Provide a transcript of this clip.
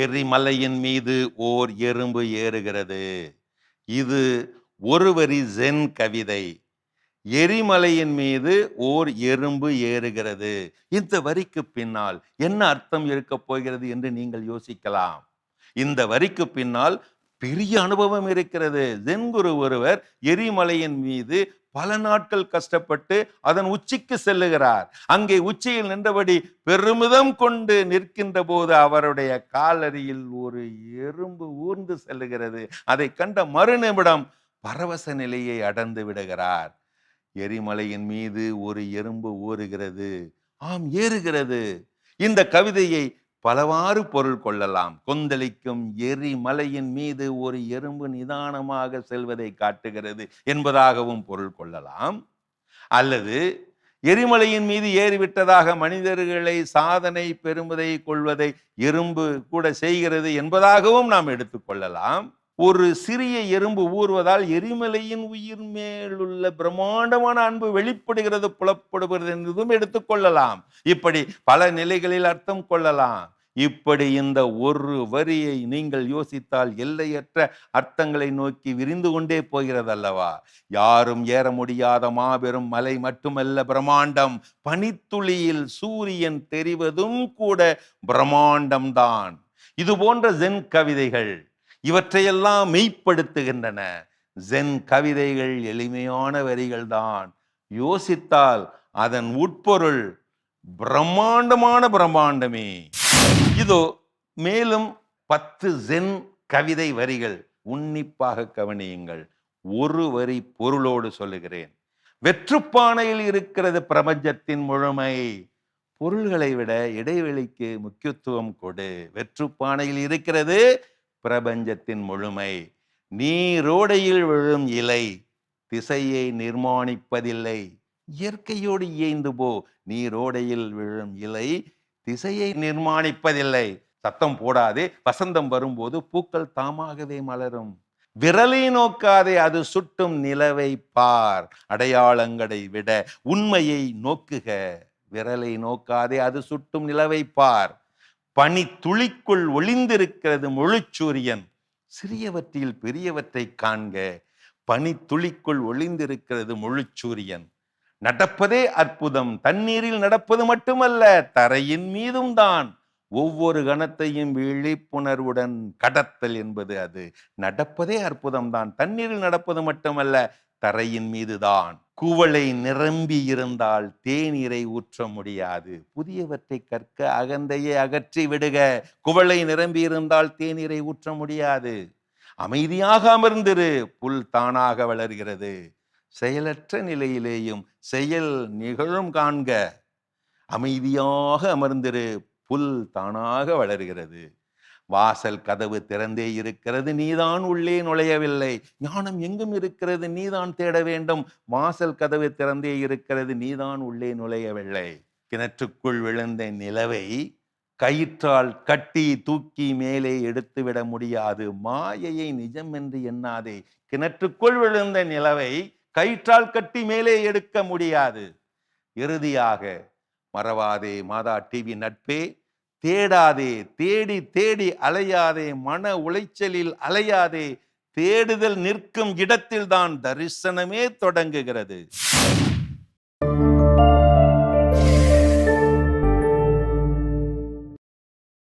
எரிமலையின் மீது ஓர் எறும்பு ஏறுகிறது. இது ஒரு வரி ஜென் கவிதை. எரிமலையின் மீது ஓர் எறும்பு ஏறுகிறது. இந்த வரிக்கு பின்னால் என்ன அர்த்தம் இருக்கப் போகிறது என்று நீங்கள் யோசிக்கலாம். இந்த வரிக்கு பின்னால் பெரிய அனுபவம் இருக்கிறது. ஜென் குரு ஒருவர் எரிமலையின் மீது பல நாட்கள் கஷ்டப்பட்டு அதன் உச்சிக்கு செல்லுகிறார். அங்கே உச்சியில் நின்றபடி பெருமிதம் கொண்டு நிற்கின்ற போது அவருடைய காலடியில் ஒரு எறும்பு ஊர்ந்து செல்லுகிறது. அதை கண்ட மறுநிமிடம் பரவச நிலையை அடைந்து விடுகிறார். எரிமலையின் மீது ஒரு எறும்பு ஊறுகிறது, ஆம் ஏறுகிறது. இந்த கவிதையை பலவாறு பொருள் கொள்ளலாம். கொந்தளிக்கும் எரிமலையின் மீது ஒரு எறும்பு நிதானமாக செல்வதை காட்டுகிறது என்பதாகவும் பொருள் கொள்ளலாம். அல்லது எரிமலையின் மீது ஏறிவிட்டதாக மனிதர்களை சாதனை பெருமதை கொள்வதை எறும்பு கூட செய்கிறது என்பதாகவும் நாம் எடுத்துக்கொள்ளலாம். ஒரு சிறிய எறும்பு ஊறுவதால் எரிமலையின் உயிர் மேலுள்ள பிரம்மாண்டமான அன்பு வெளிப்படுகிறது, புலப்படுகிறது என்றதும் எடுத்துக்கொள்ளலாம். இப்படி பல நிலைகளில் அர்த்தம் கொள்ளலாம். இப்படி இந்த ஒரு வரியை நீங்கள் யோசித்தால் எல்லையற்ற அர்த்தங்களை நோக்கி விரிந்து கொண்டே போகிறது அல்லவா? யாரும் ஏற முடியாத மாபெரும் மலை மட்டுமல்ல பிரம்மாண்டம். பனித்துளியில் சூரியன் தெரிவதும் கூட பிரம்மாண்டம்தான். இது போன்ற ஜென் கவிதைகள் இவற்றையெல்லாம் மெய்ப்படுத்துகின்றன. ஜென் கவிதைகள் எளிமையான வரிகள் தான். யோசித்தால் அதன் உட்பொருள் பிரம்மாண்டமான பிரம்மாண்டமே. இதோ மேலும் 10 ஜென் கவிதை வரிகள். உன்னிப்பாக கவனியுங்கள். ஒரு வரி பொருளோடு சொல்லுகிறேன். வெற்றுப்பானையில் இருக்கிறது பிரபஞ்சத்தின் முழுமை. பொருள்களை விட இடைவெளிக்கு முக்கியத்துவம் கொடு. வெற்றுப்பானையில் இருக்கிறது பிரபஞ்சத்தின் முழுமை. நீரோடையில் விழும் இலை திசையை நிர்மாணிப்பதில்லை. இயற்கையோடு இயைந்து போ. நீரோடையில் விழும் இலை திசையை நிர்மாணிப்பதில்லை. சத்தம் போடாதே. வசந்தம் வரும்போது பூக்கள் தாமாகவே மலரும். விரலை நோக்காதே, அது சுட்டும் நிலவை பார். அடையாளங்களை விட உண்மையை நோக்குக. விரலை நோக்காதே, அது சுட்டும் நிலவை பார். பனி துளிக்குள் ஒளிந்திருக்கிறது முழு சூரியன். சிறியவற்றில் பெரியவற்றை காண்க. பனி துளிக்குள் ஒளிந்திருக்கிறது முழு சூரியன். நடப்பதே அற்புதம். தண்ணீரில் நடப்பது மட்டுமல்ல, தரையின் மீதும் தான். ஒவ்வொரு கணத்தையும் விழிப்புணர்வுடன் கடத்தல் என்பது அது. நடப்பதே அற்புதம் தான். தண்ணீரில் நடப்பது மட்டுமல்ல, தரையின் மீதுதான். குவளை நிரம்பி இருந்தால் தேநீரை ஊற்ற முடியாது. புதியவற்றை கற்க அகந்தையை அகற்றி விடுக. குவளை நிரம்பி இருந்தால் தேநீரை ஊற்ற முடியாது. அமைதியாக அமர்ந்திரு, புல் தானாக வளர்கிறது. செயலற்ற நிலையிலேயும் செயல் நிகழும் காண்க. அமைதியாக அமர்ந்திரு, புல் தானாக வளர்கிறது. வாசல் கதவு திறந்தே இருக்கிறது, நீதான் உள்ளே நுழையவில்லை. ஞானம் எங்கும் இருக்கிறது, நீதான் தேட வேண்டும். வாசல் கதவு திறந்தே இருக்கிறது, நீதான் உள்ளே நுழையவில்லை. கிணற்றுக்குள் விழுந்த நிலவை கயிற்றால் கட்டி தூக்கி மேலே எடுத்துவிட முடியாது. மாயையை நிஜம் என்று எண்ணாதே. கிணற்றுக்குள் விழுந்த நிலவை கயிற்றால் கட்டி மேலே எடுக்க முடியாது. இறுதியாக மறவாதே மாதா டிவி நட்பே, தேடாதே, தேடி தேடி அலையாதே, மன உளைச்சலில் அலையாதே. தேடுதல் நிற்கும் இடத்தில் தான் தரிசனமே தொடங்குகிறது.